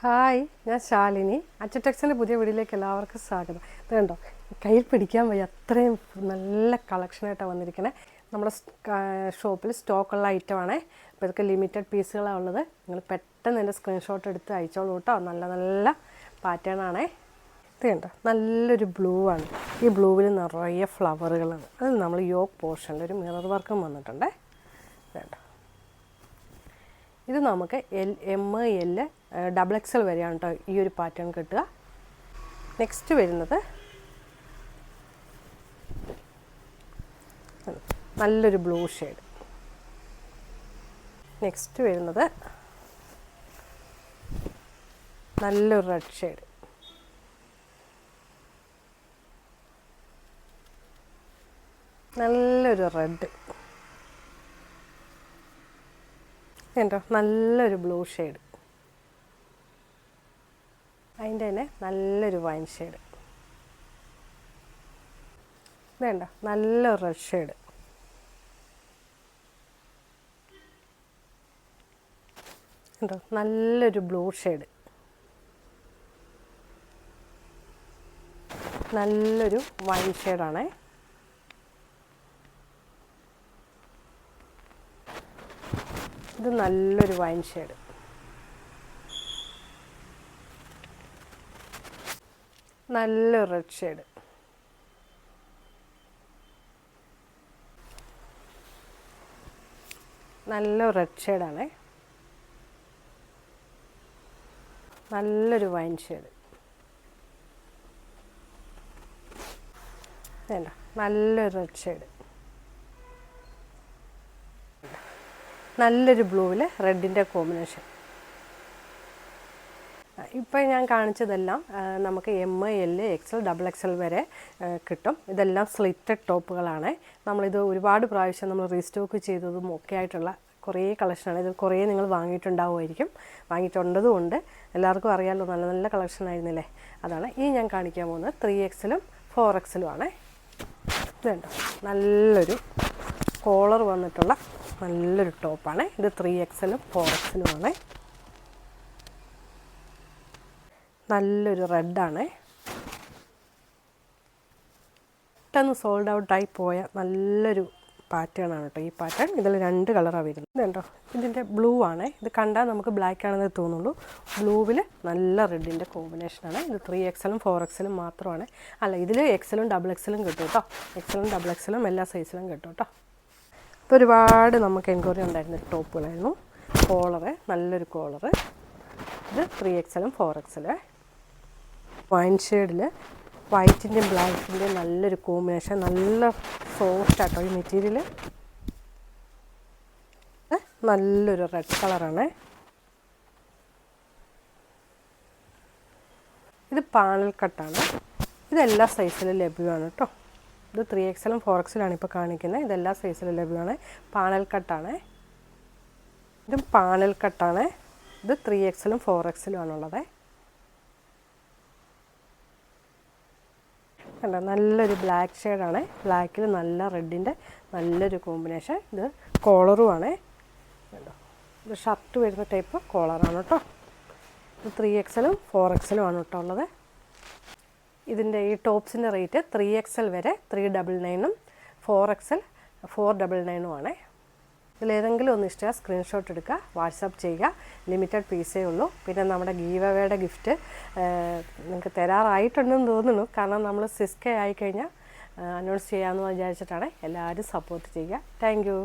Hi, ഞാൻ ശാലിനി. അച്ചടെക്സിൻ്റെ പുതിയ വീഡിയോയിലേക്ക് എല്ലാവർക്കും സ്വാഗതം. ഇത് കണ്ടോ, കയ്യിൽ പിടിക്കാൻ വയ്യ, അത്രയും നല്ല കളക്ഷനായിട്ടാണ് വന്നിരിക്കുന്നത്. നമ്മുടെ ഷോപ്പിൽ സ്റ്റോക്കുള്ള ഐറ്റമാണ്. അപ്പോൾ ഇതൊക്കെ ലിമിറ്റഡ് പീസുകളാണ് ഉള്ളത്. നിങ്ങൾ പെട്ടെന്ന് എൻ്റെ സ്ക്രീൻഷോട്ട് എടുത്ത് അയച്ചോളൂ കേട്ടോ. നല്ല നല്ല പാറ്റേൺ ആണേ. ഇത് കണ്ടോ, നല്ലൊരു ബ്ലൂ ആണ്. ഈ ബ്ലൂവിൽ നിറയെ ഫ്ലവറുകളാണ്. അത് നമ്മൾ യോക്ക് പോർഷനിൽ ഒരു മിറർ വർക്കും വന്നിട്ടുണ്ട്. വേണ്ട, ഇത് നമുക്ക് എം എൽ ഡബിൾ എക്സൽ വരെയാണ് കേട്ടോ ഈ ഒരു പാറ്റേൺ കിട്ടുക. നെക്സ്റ്റ് വരുന്നത് നല്ലൊരു ബ്ലൂ ഷെയ്ഡ്. നെക്സ്റ്റ് വരുന്നത് നല്ലൊരു റെഡ് ഷെയ്ഡ്. നല്ലൊരു റെഡ്. കണ്ടോ, നല്ലൊരു ബ്ലൂ ഷെയ്ഡ്. അതിൻ്റെ തന്നെ നല്ലൊരു വൈൻ ഷെയ്ഡ്. വേണ്ട, നല്ലൊരു റെഡ് ഷെയ്ഡ്. കണ്ടോ, നല്ലൊരു ബ്ലൂ ഷെയ്ഡ്. നല്ലൊരു വൈൻ ഷെയ്ഡാണേ. ഇത് നല്ലൊരു വൈൻ ഷെയ്ഡ്. നല്ലൊരു റെഡ് ഷെയ്ഡ്. നല്ലൊരു റെഡ് ഷെയ്ഡാണേ. നല്ലൊരു വൈൻ ഷെയ്ഡ്. വേണ്ട, നല്ലൊരു റെഡ് ഷെയ്ഡ്. നല്ലൊരു ബ്ലൂവിൽ റെഡിൻ്റെ കോമ്പിനേഷൻ. ഇപ്പോൾ ഞാൻ കാണിച്ചതെല്ലാം നമുക്ക് M L XL double XL വരെ കിട്ടും. ഇതെല്ലാം സ്ലിറ്റഡ് ടോപ്പുകളാണ്. നമ്മളിത് ഒരുപാട് പ്രാവശ്യം നമ്മൾ റീസ്റ്റോക്ക് ചെയ്തതും ഒക്കെ ആയിട്ടുള്ള കുറേ കളക്ഷനാണ്. ഇത് കുറേ നിങ്ങൾ വാങ്ങിയിട്ടുണ്ടാവുമായിരിക്കും. വാങ്ങിയിട്ടുണ്ടതുകൊണ്ട് എല്ലാവർക്കും അറിയാമല്ലോ, നല്ല നല്ല കളക്ഷൻ ആയിരുന്നില്ലേ. അതാണ് ഈ ഞാൻ കാണിക്കാൻ പോകുന്നത്. 3XL 4XL ആണ്. ഇതുണ്ടോ, നല്ലൊരു കോളർ വന്നിട്ടുള്ള നല്ലൊരു ടോപ്പാണ്. ഇത് 3XL 4XL ആണ്. നല്ലൊരു റെഡാണ്. പെട്ടെന്ന് സോൾഡ് ഔട്ടായി പോയ നല്ലൊരു പാറ്റേൺ ആണ് കേട്ടോ ഈ പാറ്റേൺ. ഇതിൽ 2 കളറാണ് വരുന്നത്. ഇതുണ്ടോ, ഇതിൻ്റെ ബ്ലൂ ആണ്. ഇത് കണ്ടാൽ നമുക്ക് ബ്ലാക്ക് ആണെന്ന് തോന്നുള്ളൂ. ബ്ലൂവിൽ നല്ല റെഡിൻ്റെ കോമ്പിനേഷനാണ്. ഇത് 3XL 4XL മാത്രമാണ്. അല്ല, ഇതിൽ എക്സലും ഡബിൾ എക്സലും കിട്ടും കേട്ടോ. എക്സലും ഡബിൾ എക്സലും എല്ലാ സൈസിലും കിട്ടും കേട്ടോ. ഇപ്പോൾ ഒരുപാട് നമുക്ക് എൻക്വയറി ഉണ്ടായിരുന്ന ടോപ്പുകളായിരുന്നു. കോളറ്, നല്ലൊരു കോളറ്. ഇത് 3XL 4XL. വൈൻ ഷെയ്ഡിൽ വൈറ്റിൻ്റെയും ബ്ലാക്കിൻ്റെയും നല്ലൊരു കോമ്പിനേഷൻ. നല്ല സോഫ്റ്റ് ആട്ടോ ഈ മെറ്റീരിയൽ. നല്ലൊരു റെഡ് കളറാണ്. ഇത് പാനൽ കട്ടാണ്. ഇതെല്ലാ സൈസിലും ലഭ്യമാണ് കേട്ടോ. ഇത് 3XL 4XL ആണ് ഇപ്പോൾ കാണിക്കുന്നത്. ഇതെല്ലാ സൈസിലും ലഭ്യമാണ്. പാനൽ കട്ടാണ്. ഇതും പാനൽ കട്ടാണ്. ഇത് 3XL 4XL ആണുള്ളത്. കണ്ടോ, നല്ലൊരു ബ്ലാക്ക് ഷെയ്ഡാണ്. ബ്ലാക്കിൽ നല്ല റെഡിൻ്റെ നല്ലൊരു കോമ്പിനേഷൻ. ഇത് കോളറുമാണ്. കണ്ടോ, ഇത് ഷർട്ട് വരുന്ന ടൈപ്പ് കോളറാണ് കേട്ടോ. ഇത് 3XL 4XL ആണ് കേട്ടോ ഉള്ളത്. ഇതിൻ്റെ ഈ ടോപ്സിൻ്റെ റേറ്റ് 3XL വരെ 399 4XL 499 ആണ്. ഇതിലേതെങ്കിലും ഒന്ന് ഇഷ്ടമാണ് സ്ക്രീൻഷോട്ട് എടുക്കുക, വാട്സാപ്പ് ചെയ്യുക. ലിമിറ്റഡ് പീസേ ഉള്ളൂ. പിന്നെ നമ്മുടെ ഗീവ് അവേയുടെ ഗിഫ്റ്റ് നിങ്ങൾക്ക് തരാറായിട്ടുണ്ടെന്ന് തോന്നുന്നു. കാരണം നമ്മൾ സിസ്കെ ആയിക്കഴിഞ്ഞാൽ അനൗൺസ് ചെയ്യാമെന്ന് വിചാരിച്ചിട്ടാണ്. എല്ലാവരും സപ്പോർട്ട് ചെയ്യുക. Thank you.